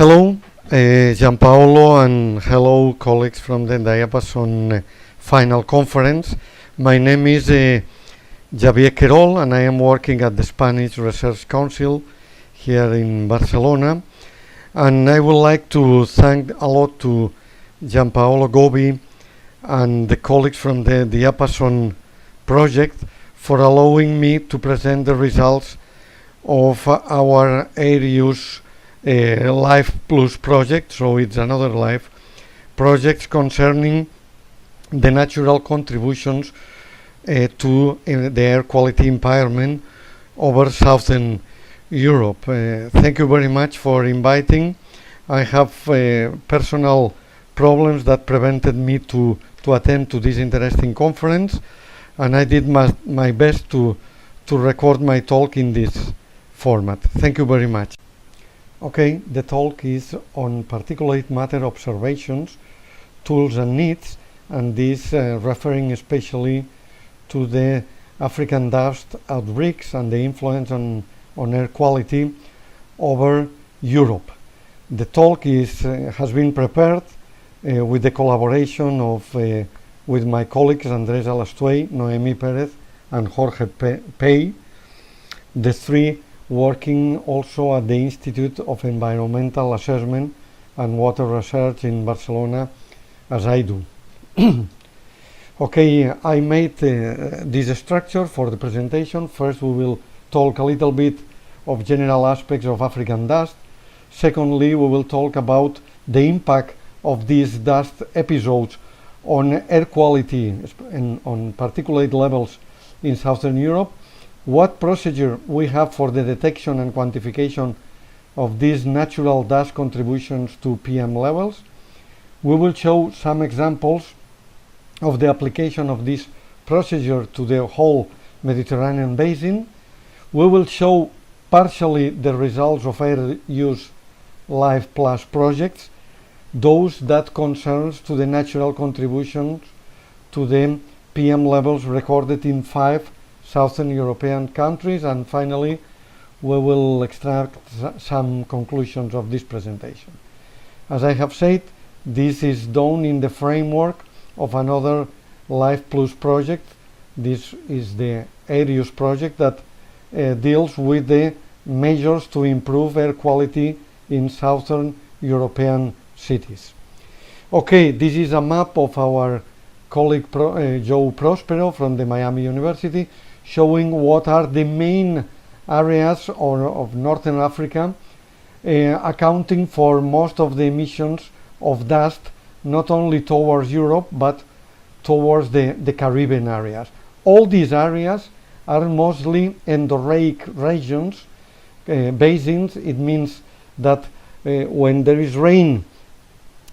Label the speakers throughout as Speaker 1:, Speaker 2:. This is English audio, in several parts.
Speaker 1: Hello, Gianpaolo, and hello, colleagues from the Diapason Final Conference. My name is Xavier Querol, and I am working at the Spanish Research Council here in Barcelona. And I would like to thank a lot to Gianpaolo Gobi and the colleagues from the Diapason project for allowing me to present the results of our AIRUSE-LIFE Plus project. So it's another LIFE project concerning the natural contributions to the air quality impairment over Southern Europe. Thank you very much for inviting. I have personal problems that prevented me to attend to this interesting conference, and I did my best to record my talk in this format. Thank you very much. Okay, the talk is on particulate matter observations, tools and needs, and this referring especially to the African dust outbreaks and the influence on air quality over Europe. The talk has been prepared with the collaboration of with my colleagues Andrés Alastuey, Noemi Perez, and Jorge Pey, the three working also at the Institute of Environmental Assessment and Water Research in Barcelona, as I do. Okay, I made this structure for the presentation. First, we will talk a little bit of general aspects of African dust. Secondly, we will talk about the impact of these dust episodes on air quality and on particulate levels in Southern Europe, what procedure we have for the detection and quantification of these natural dust contributions to PM levels. We will show some examples of the application of this procedure to the whole Mediterranean basin. We will show partially the results of AIRUSE-LIFE Plus projects, those that concerns to the natural contributions to the PM levels recorded in 5 Southern European countries, and finally we will extract some conclusions of this presentation. As I have said, this is done in the framework of another LIFE Plus project. This is the AIRUSE project that deals with the measures to improve air quality in Southern European cities. Okay, this is a map of our colleague Joe Prospero from the Miami University, showing what are the main areas of Northern Africa accounting for most of the emissions of dust, not only towards Europe but towards the Caribbean areas. All these areas are mostly endorheic regions, basins. It means that when there is rain,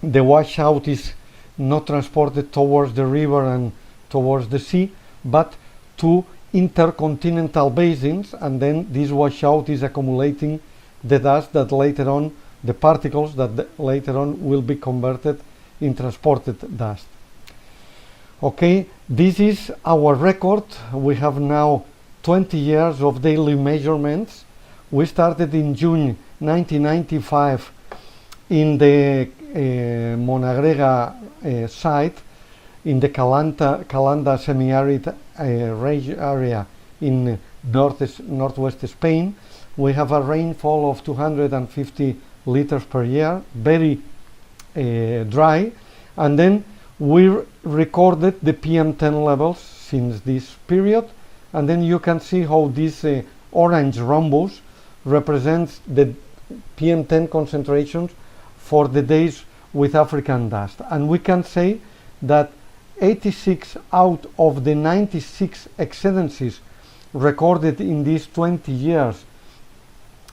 Speaker 1: the washout is not transported towards the river and towards the sea, but to intercontinental basins, and then this washout is accumulating the dust that later on, the particles that later on will be converted in transported dust. Okay, this is our record. We have now 20 years of daily measurements. We started in June 1995 in the Monagrega site in the Calanda semi-arid area in northwest Spain. We have a rainfall of 250 liters per year, very dry, and then we recorded the PM10 levels since this period, and then you can see how this orange rhombus represents the PM10 concentrations for the days with African dust, and we can say that 86 out of the 96 exceedances recorded in these 20 years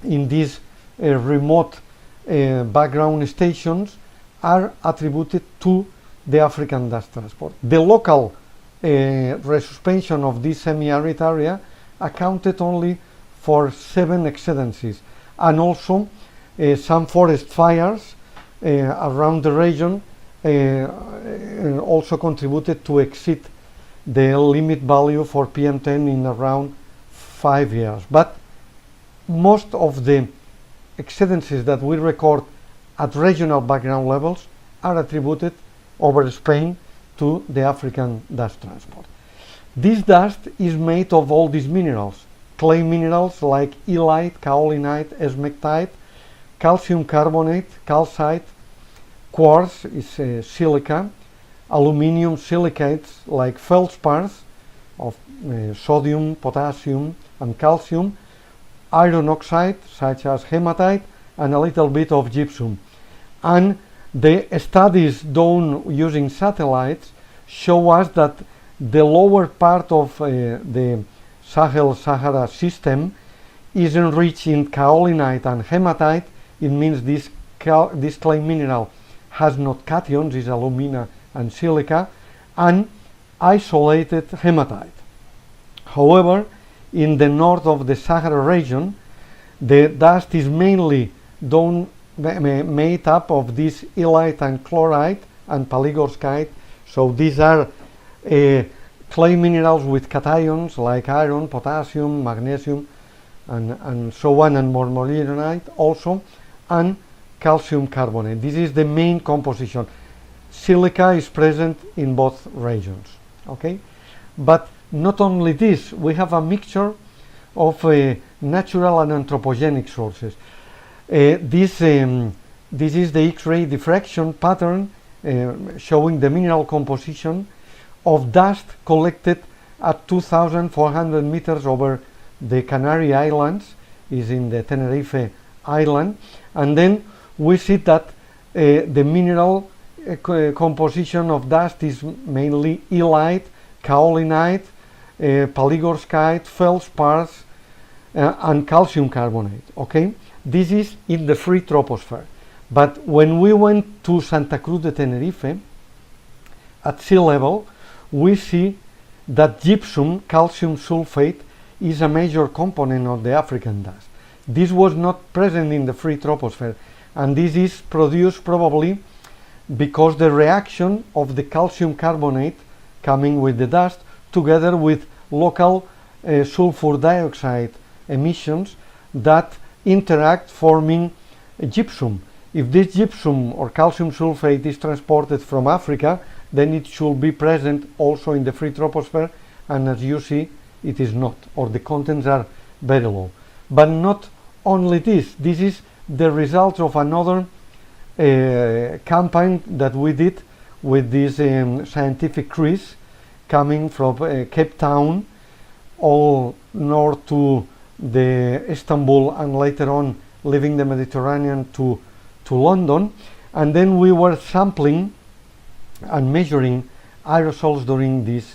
Speaker 1: in these remote background stations are attributed to the African dust transport. The local resuspension of this semi-arid area accounted only for 7 exceedances, and also some forest fires around the region also contributed to exceed the limit value for PM10 in around 5 years. But most of the exceedances that we record at regional background levels are attributed over Spain to the African dust transport. This dust is made of all these minerals, clay minerals like illite, kaolinite, smectite, calcium carbonate, calcite, quartz is silica, aluminium silicates like feldspars of sodium, potassium and calcium, iron oxide such as hematite, and a little bit of gypsum. And the studies done using satellites show us that the lower part of the Sahel-Sahara system is enriched in kaolinite and hematite. It means this clay mineral has not cations, is alumina and silica, and isolated hematite. However, in the north of the Sahara region, the dust is mainly made up of this illite and chlorite and palygorskite. So these are clay minerals with cations like iron, potassium, magnesium, and so on, and mormonite also, and calcium carbonate. This is the main composition. Silica is present in both regions. Okay, but not only this, we have a mixture of natural and anthropogenic sources. This is the X-ray diffraction pattern showing the mineral composition of dust collected at 2,400 meters over the Canary Islands, is in the Tenerife island, and then we see that the mineral composition of dust is mainly illite, kaolinite, palygorskite, feldspars, and calcium carbonate. Okay, this is in the free troposphere. But when we went to Santa Cruz de Tenerife, at sea level, we see that gypsum, calcium sulfate, is a major component of the African dust. This was not present in the free troposphere, and this is produced probably because the reaction of the calcium carbonate coming with the dust together with local sulfur dioxide emissions that interact forming gypsum. If this gypsum or calcium sulfate is transported from Africa, then it should be present also in the free troposphere, and as you see, it is not, or the contents are very low. But not only this is the result of another campaign that we did with this scientific cruise coming from Cape Town all north to the Istanbul, and later on leaving the Mediterranean to London. And then we were sampling and measuring aerosols during this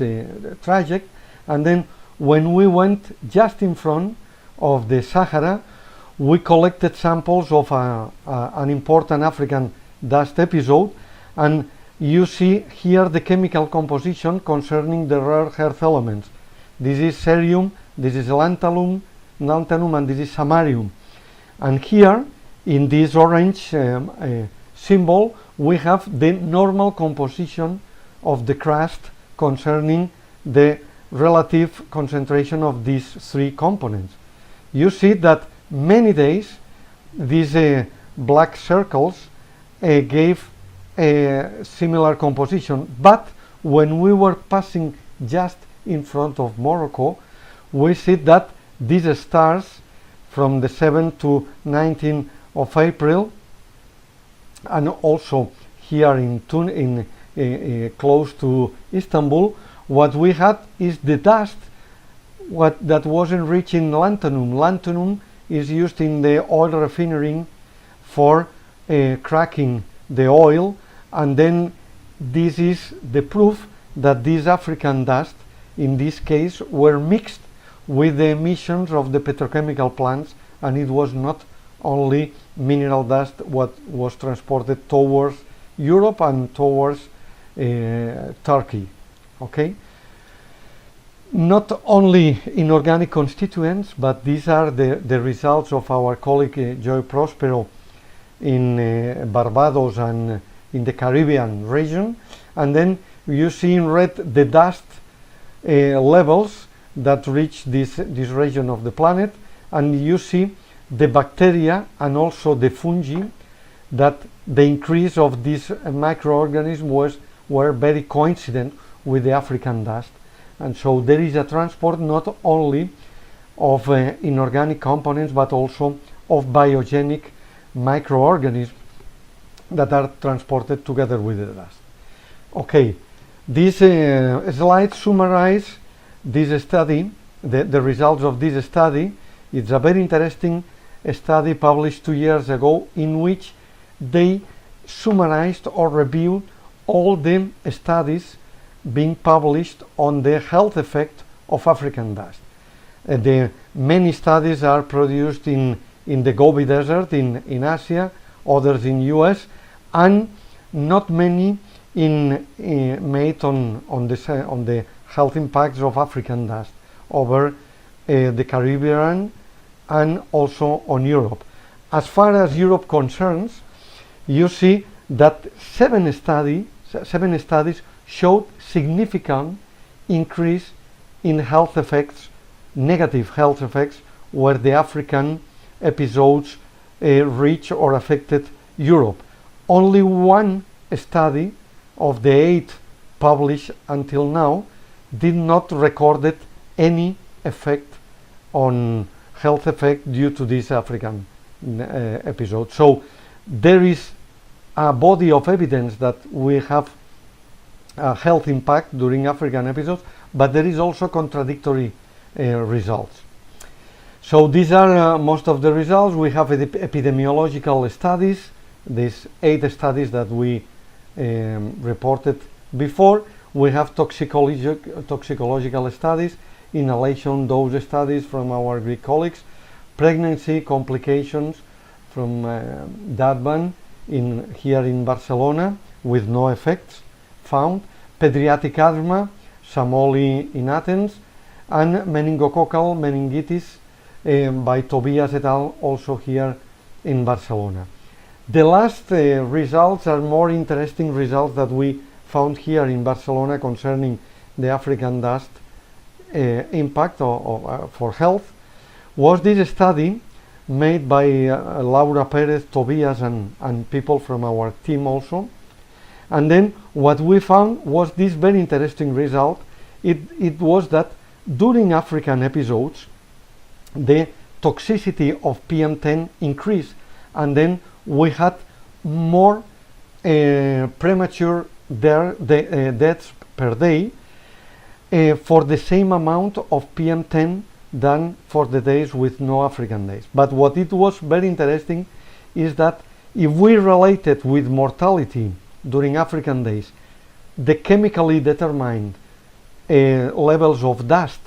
Speaker 1: traject, and then when we went just in front of the Sahara, we collected samples of an important African dust episode, and you see here the chemical composition concerning the rare earth elements. This is cerium, this is lanthanum, and this is samarium. And here in this orange symbol we have the normal composition of the crust concerning the relative concentration of these three components. You see that many days these black circles gave a similar composition, but when we were passing just in front of Morocco, we see that these stars from the 7th to 19th of April, and also here in close to Istanbul, what we had is the dust that was enriched in lanthanum. Lanthanum is used in the oil refinery for cracking the oil, and then this is the proof that this African dust in this case were mixed with the emissions of the petrochemical plants, and it was not only mineral dust what was transported towards Europe and towards Turkey. Okay, not only inorganic constituents, but these are the results of our colleague Joy Prospero in Barbados and in the Caribbean region. And then you see in red the dust levels that reach this region of the planet, and you see the bacteria and also the fungi that the increase of these microorganisms were very coincident with the African dust. And so there is a transport not only of inorganic components but also of biogenic microorganisms that are transported together with the dust. Okay, this slide summarizes this study, the results of this study. It's a very interesting study published 2 years ago, in which they summarized or reviewed all the studies being published on the health effect of African dust. The many studies are produced in the Gobi Desert in Asia, others in US, and not many made on the health impacts of African dust over the Caribbean and also on Europe. As far as Europe concerns, you see that seven studies showed significant increase in health effects, negative health effects, where the African episodes reached or affected Europe. Only one study of the 8 published until now did not record any effect on health effect due to this African episode. So there is a body of evidence that we have a health impact during African episodes, but there is also contradictory results. So these are most of the results. We have epidemiological studies, these 8 studies that we reported before. We have toxicological studies, inhalation dose studies from our Greek colleagues, pregnancy complications from DADBAN here in Barcelona with no effects found, pediatric asthma, Samoli in Athens, and meningococcal meningitis by Tobias et al. Also here in Barcelona. The last results are more interesting results that we found here in Barcelona concerning the African dust impact for health. Was this study made by Laura Perez, Tobias, and people from our team also. And then what we found was this very interesting result. It was that during African episodes, the toxicity of PM10 increased, and then we had more premature deaths per day for the same amount of PM10 than for the days with no African days. But what it was very interesting is that if we relate it with mortality during African days, the chemically determined levels of dust,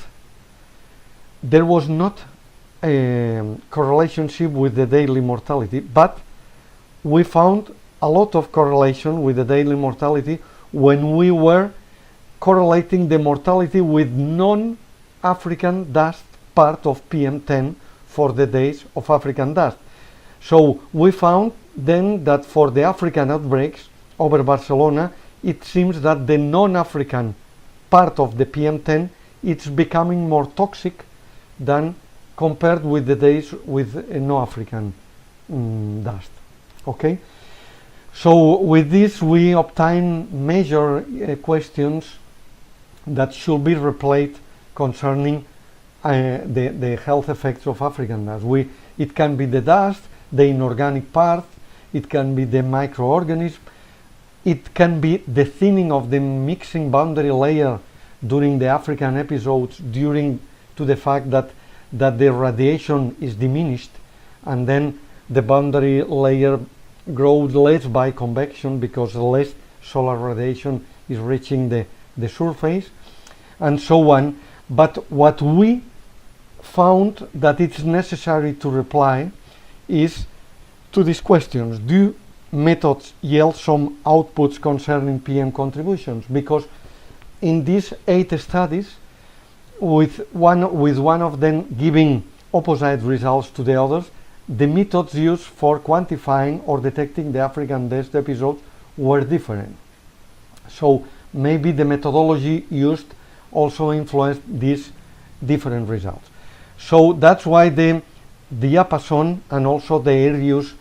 Speaker 1: there was not a correlation with the daily mortality, but we found a lot of correlation with the daily mortality when we were correlating the mortality with non-African dust part of PM10 for the days of African dust. So we found then that for the African outbreaks over Barcelona, it seems that the non-African part of the PM10 it's becoming more toxic than compared with the days with no African dust. Okay, so with this we obtain major questions that should be replayed concerning the health effects of African dust. It can be the dust, the inorganic part, it can be the microorganism, it can be the thinning of the mixing boundary layer during the African episodes, due to the fact that the radiation is diminished, and then the boundary layer grows less by convection because less solar radiation is reaching the surface, and so on. But what we found that it's necessary to reply is to these questions. Do methods yield some outputs concerning PM contributions? Because in these 8 studies, with one of them giving opposite results to the others, the methods used for quantifying or detecting the African dust episodes were different. So maybe the methodology used also influenced these different results. So that's why the Diapason and also the AIRUSE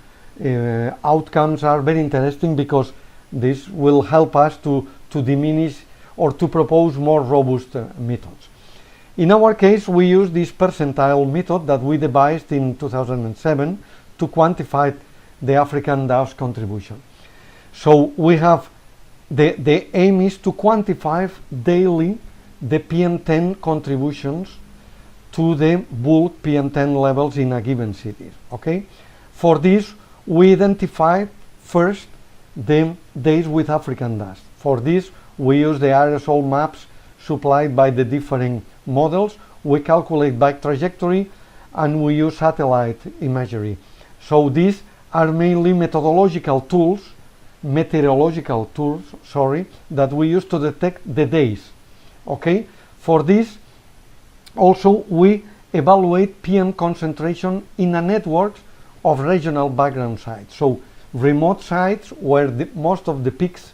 Speaker 1: outcomes are very interesting because this will help us to diminish or to propose more robust methods. In our case, we use this percentile method that we devised in 2007 to quantify the African dust contribution. So we have the aim is to quantify daily the PM10 contributions to the bulk PM10 levels in a given city. Okay? For this, we identify first the days with African dust. For this, we use the aerosol maps supplied by the different models. We calculate back trajectory and we use satellite imagery. So these are mainly meteorological tools that we use to detect the days. Okay? For this, also we evaluate PM concentration in a network of regional background sites. So remote sites where most of the peaks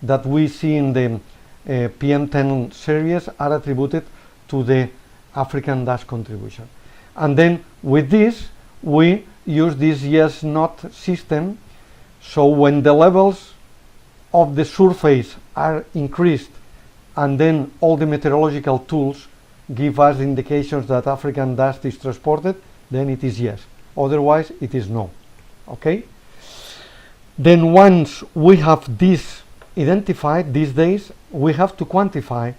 Speaker 1: that we see in the PM10 series are attributed to the African dust contribution. And then with this, we use this yes-not system. So when the levels of the surface are increased and then all the meteorological tools give us indications that African dust is transported, then it is yes. Otherwise, it is no. Okay? Then once we have this identified, these days, we have to quantify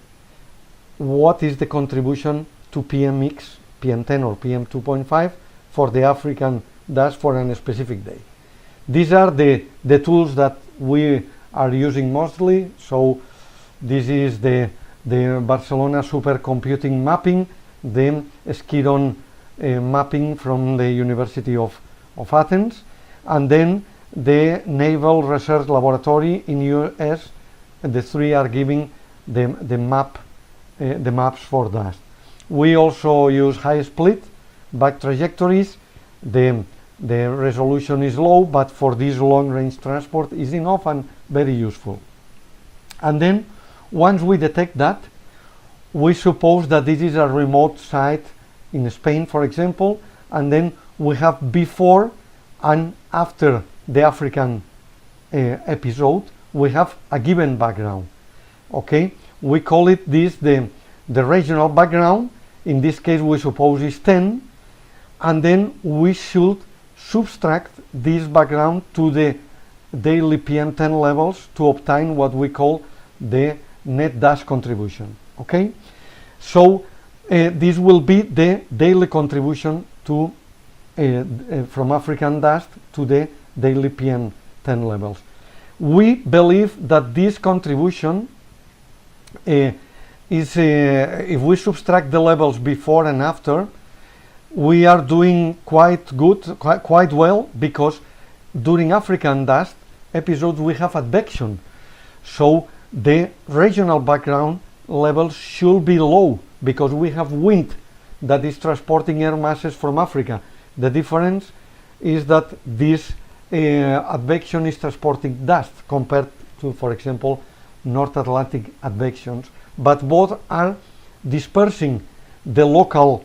Speaker 1: what is the contribution to PMX, PM10 or PM2.5 for the African dust for a specific day. These are the tools that we are using mostly. So this is the Barcelona supercomputing mapping, the Skiron mapping from the University of Athens, and then the Naval Research Laboratory in US. The three are giving the maps for dust. We also use high split back trajectories. The resolution is low, but for this long range transport is enough and very useful. And then once we detect that, we suppose that this is a remote site in Spain, for example, and then we have before and after the African episode, we have a given background. Okay, we call it this the regional background. In this case, we suppose is 10, and then we should subtract this background to the daily PM10 levels to obtain what we call the net dust contribution. Okay, so this will be the daily contribution to from African dust to the daily PM10 levels. We believe that this contribution is, if we subtract the levels before and after, we are doing quite well, because during African dust episodes we have advection. So the regional background levels should be low because we have wind that is transporting air masses from Africa. The difference is that this advection is transporting dust compared to, for example, North Atlantic advections, but both are dispersing the local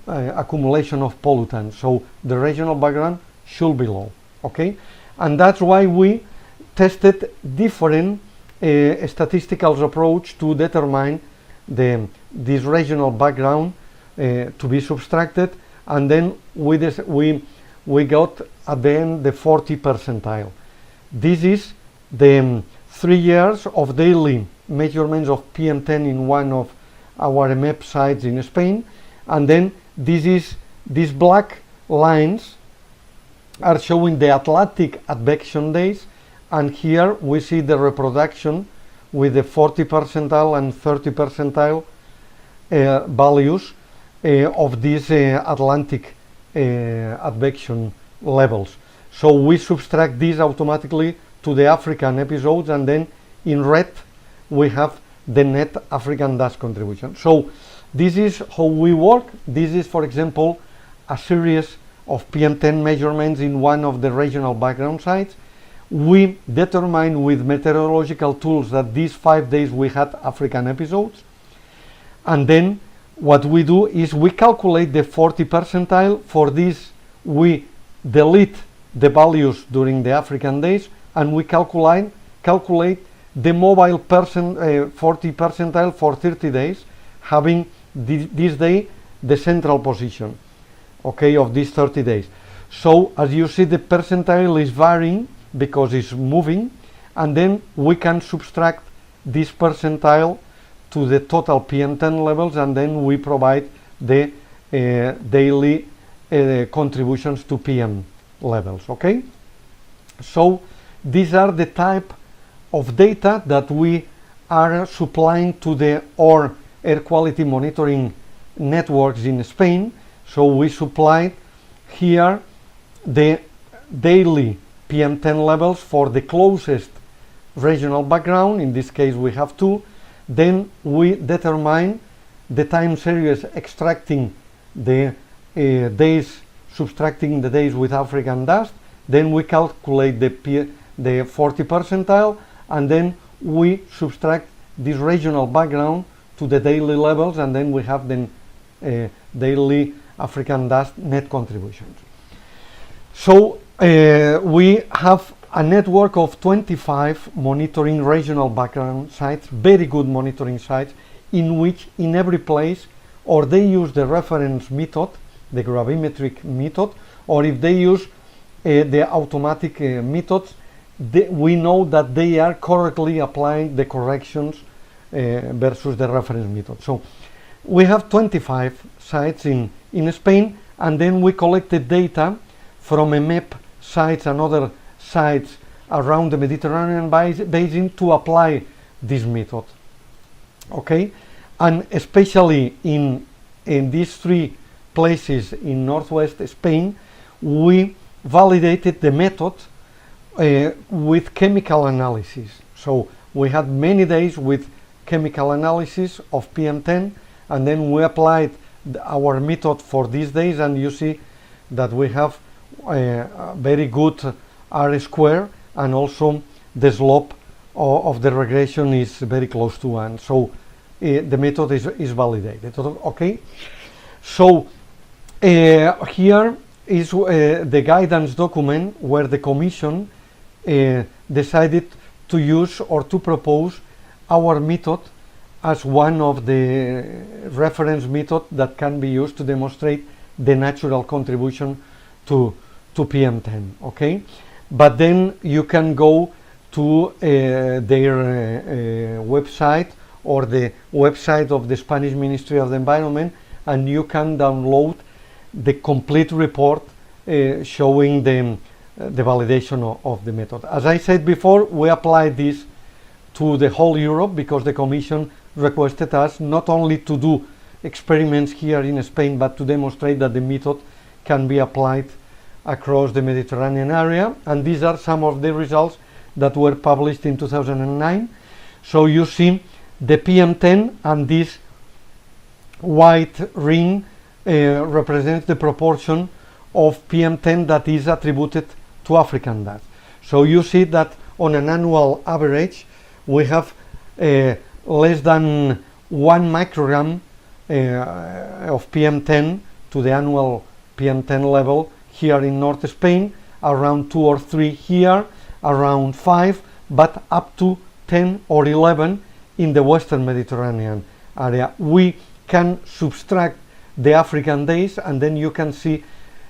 Speaker 1: accumulation of pollutants. So the regional background should be low. Okay, and that's why we tested different statistical approach to determine this regional background to be subtracted, and then we got at the end the 40 percentile. This is the 3 years of daily measurements of PM10 in one of our MEP sites in Spain, and then these black lines are showing the Atlantic advection days, and here we see the reproduction with the 40 percentile and 30 percentile values of these Atlantic advection levels. So we subtract these automatically to the African episodes, and then in red we have the net African dust contribution. So this is how we work. This is, for example, a series of PM10 measurements in one of the regional background sites. We determine with meteorological tools that these 5 days we had African episodes, and then what we do is we calculate the 40 percentile. For this we delete the values during the African days, and we calculate the mobile 40 percentile for 30 days, having this day the central position, okay, of these 30 days. So as you see, the percentile is varying because it's moving, and then we can subtract this percentile to the total PM10 levels, and then we provide the daily contributions to PM levels, okay? So these are the type of data that we are supplying to the air quality monitoring networks in Spain. So we supply here the daily PM10 levels for the closest regional background. In this case we have two. Then we determine the time series extracting the days, subtracting the days with African dust. Then we calculate the 40 percentile, and then we subtract this regional background to the daily levels, and then we have the daily African dust net contributions. So we have a network of 25 monitoring regional background sites, very good monitoring sites, in which in every place, or they use the reference method, the gravimetric method, or if they use the automatic methods, we know that they are correctly applying the corrections versus the reference method. So we have 25 sites in Spain, and then we collected data from EMEP sites and other sites around the Mediterranean basin to apply this method, okay? And especially in these three places in northwest Spain, we validated the method with chemical analysis. So we had many days with chemical analysis of PM10, and then we applied our method for these days, and you see that we have very good R square, and also the slope of the regression is very close to 1. So the method is validated, okay? So here is the guidance document where the Commission decided to use or to propose our method as one of the reference methods that can be used to demonstrate the natural contribution to PM10, okay? But then you can go to their website or the website of the Spanish Ministry of the Environment, and you can download the complete report showing the validation of the method. As I said before, we applied this to the whole Europe because the Commission requested us not only to do experiments here in Spain, but to demonstrate that the method can be applied across the Mediterranean area. And these are some of the results that were published in 2009. So you see the PM10, and this white ring represents the proportion of PM10 that is attributed to African dust. So you see that on an annual average we have less than 1 microgram of PM10 to the annual PM10 level here in North Spain, around 2 or 3 here, around 5, but up to 10 or 11 in the Western Mediterranean area. We can subtract the African days, and then you can see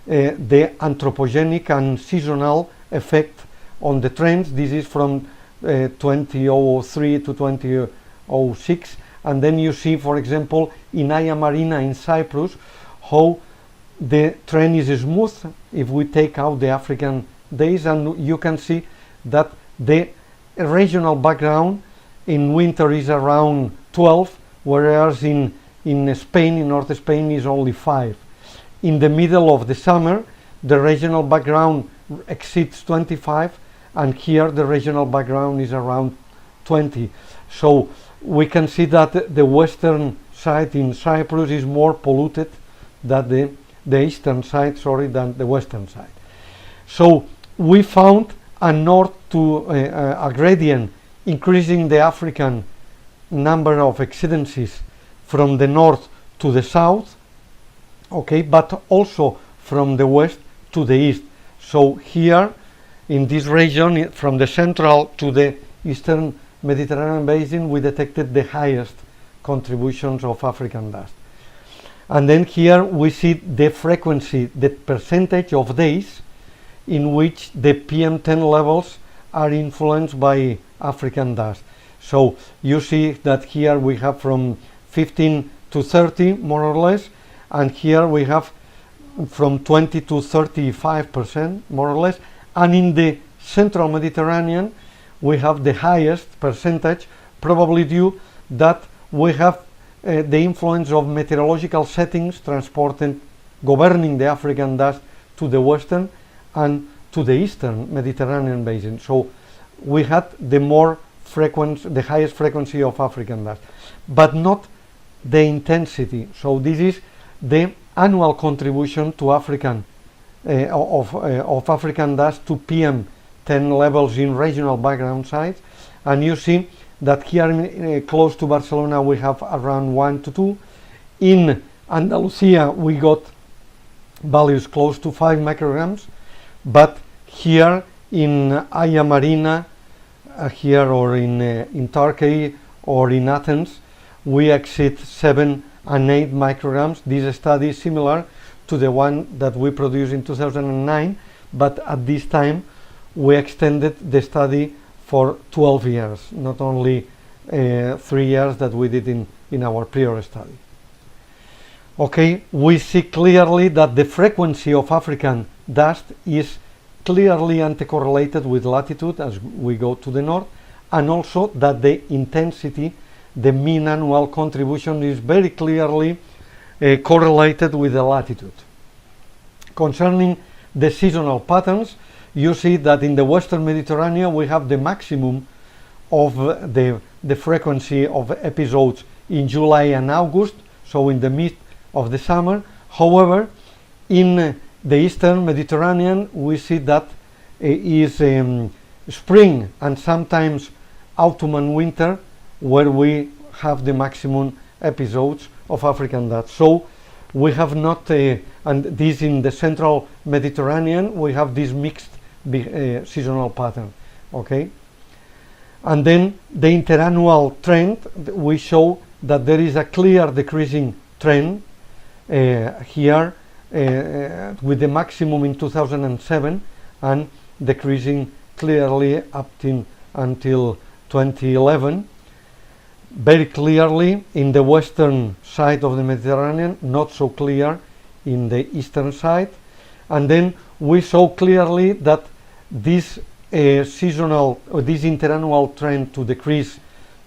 Speaker 1: the anthropogenic and seasonal effect on the trends. This is from 2003 to 2006, and then you see, for example, in Aya Marina in Cyprus, how the trend is smooth if we take out the African days, and you can see that the regional background in winter is around 12, whereas in Spain, in North Spain, is only 5. In the middle of the summer, the regional background exceeds 25, and here the regional background is around 20. So we can see that the western side in Cyprus is more polluted than the eastern side, than the western side. So we found a a gradient increasing the African number of exceedances from the north to the south, okay, but also from the west to the east. So here in this region, from the central to the eastern Mediterranean basin, we detected the highest contributions of African dust. And then here we see the frequency, the percentage of days in which the PM10 levels are influenced by African dust. So you see that here we have from 15 to 30 more or less, and here we have from 20 to 35% more or less, and in the central Mediterranean we have the highest percentage, probably due that we have the influence of meteorological settings governing the African dust to the western and to the eastern Mediterranean basin. So we had the highest frequency of African dust, but not the intensity. So this is the annual contribution to African African dust to PM10 levels in regional background sites, and you see that here close to Barcelona we have around 1 to 2. In Andalusia we got values close to 5 micrograms, but here in Aya Marina, here or in Turkey or in Athens, we exceed 7 and 8 micrograms. This study is similar to the one that we produced in 2009, but at this time we extended the study for 12 years, not only 3 years that we did in our prior study. Okay, we see clearly that the frequency of African dust is clearly anticorrelated with latitude as we go to the north, and also that the intensity, the mean annual contribution, is very clearly correlated with the latitude. Concerning the seasonal patterns, you see that in the western Mediterranean we have the maximum of the frequency of episodes in July and August, so in the mid of the summer. However, in the eastern Mediterranean we see that is spring and sometimes autumn and winter where we have the maximum episodes of African dust. So we have not, and this in the central Mediterranean, we have this mixed seasonal pattern. Okay, and then the interannual trend, we show that there is a clear decreasing trend here with the maximum in 2007 and decreasing clearly up until 2011. Very clearly in the western side of the Mediterranean, not so clear in the eastern side. And then we saw clearly that this seasonal or this interannual trend to decrease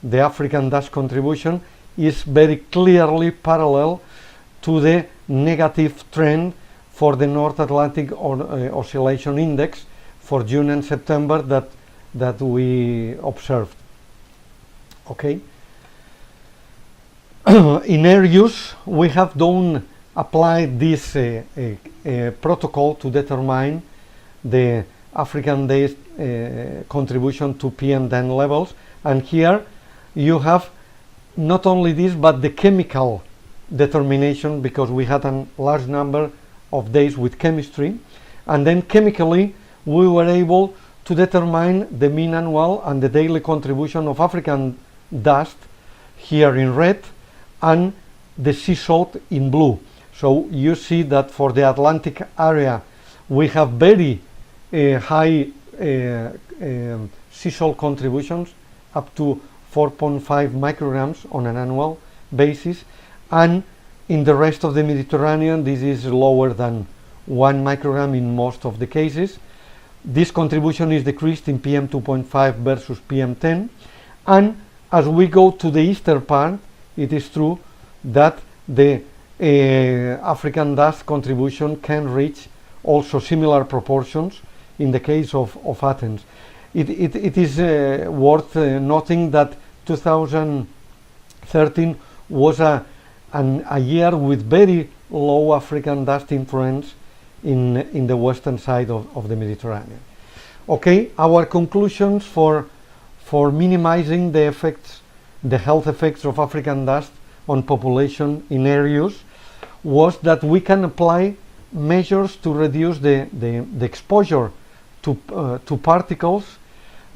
Speaker 1: the African dust contribution is very clearly parallel to the negative trend for the North Atlantic Oscillation Index for June and September that we observed. Okay. In AIRUSE we have applied this protocol to determine the African dust contribution to PM10 levels, and here you have not only this but the chemical determination, because we had a large number of days with chemistry, and then chemically we were able to determine the mean annual and the daily contribution of African dust here in red and the sea salt in blue. So you see that for the Atlantic area we have very high sea salt contributions, up to 4.5 micrograms on an annual basis, and in the rest of the Mediterranean this is lower than 1 microgram in most of the cases. This contribution is decreased in PM 2.5 versus PM 10, and as we go to the eastern part, it is true that the African dust contribution can reach also similar proportions in the case of Athens. It is worth noting that 2013 was a year with very low African dust influence in the western side of the Mediterranean. Okay, our conclusions for minimizing the health effects of African dust on population in AIRUSE was that we can apply measures to reduce the exposure to particles,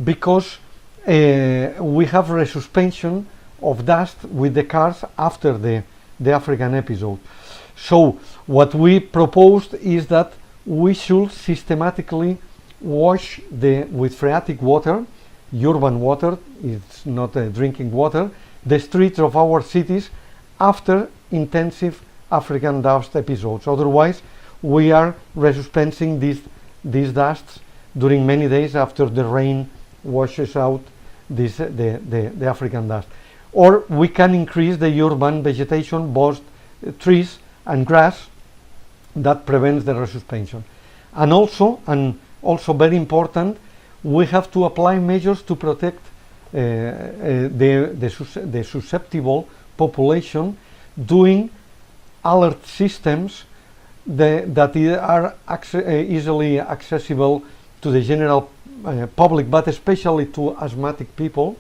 Speaker 1: because we have resuspension of dust with the cars after the African episode. So what we proposed is that we should systematically wash with phreatic water, urban water, it's not drinking water, the streets of our cities after intensive African dust episodes. Otherwise, we are resuspending these dusts during many days after the rain washes out the African dust. Or we can increase the urban vegetation, both trees and grass, that prevents the resuspension. And also very important, we have to apply measures to protect the susceptible population, doing alert systems that are easily accessible to the general public, but especially to asthmatic people,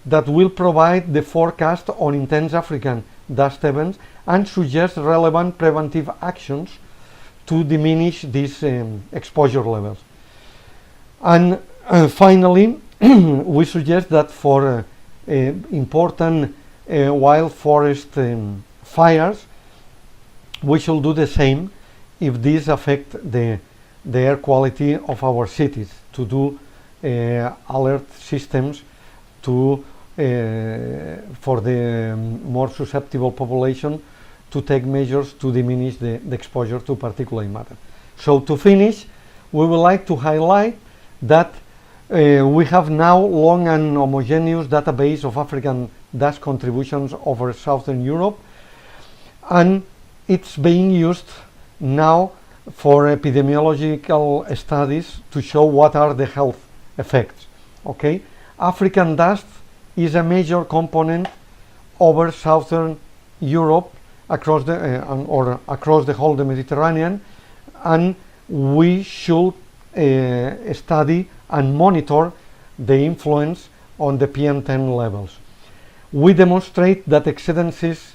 Speaker 1: that will provide the forecast on intense African dust events and suggest relevant preventive actions to diminish these exposure levels. And finally, we suggest that for important wild forest fires, we should do the same if these affect the air quality of our cities, to do alert systems for the more susceptible population, to take measures to diminish the exposure to particulate matter. So to finish, we would like to highlight that we have now long and homogeneous database of African dust contributions over Southern Europe, and it's being used now for epidemiological studies to show what are the health effects. Okay, African dust is a major component over Southern Europe, across the whole the Mediterranean, and we should study and monitor the influence on the PM10 levels. We demonstrate that exceedances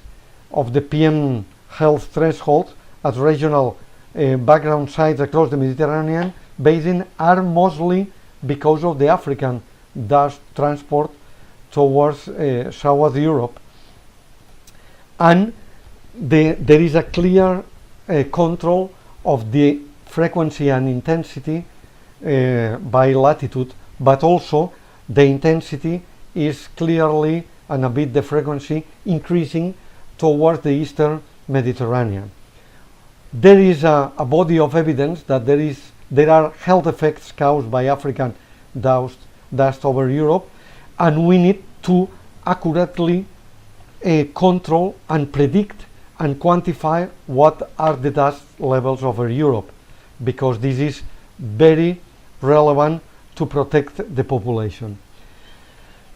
Speaker 1: of the PM health threshold at regional background sites across the Mediterranean basin are mostly because of the African dust transport towards South Europe, and there is a clear control of the frequency and intensity by latitude, but also the intensity is clearly, and a bit the frequency, increasing towards the eastern Mediterranean. There is a body of evidence that there are health effects caused by African dust over Europe, and we need to accurately control and predict and quantify what are the dust levels over Europe, because this is very relevant to protect the population.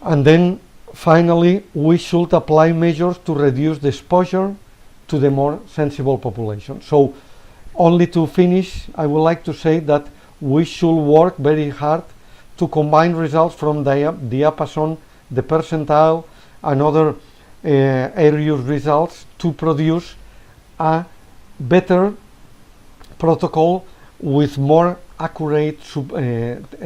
Speaker 1: And then finally, we should apply measures to reduce the exposure to the more sensible population. So only to finish, I would like to say that we should work very hard to combine results from Diapason, the percentile, and other AIRUSE results to produce a better protocol with more accurate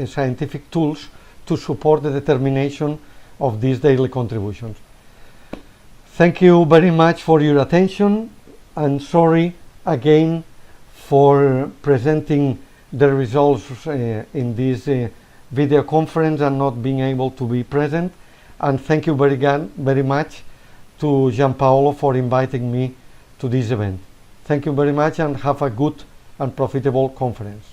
Speaker 1: scientific tools to support the determination of these daily contributions. Thank you very much for your attention, and sorry again for presenting the results in this video conference and not being able to be present. And thank you very much to Gianpaolo for inviting me to this event. Thank you very much, and have a good and profitable conference.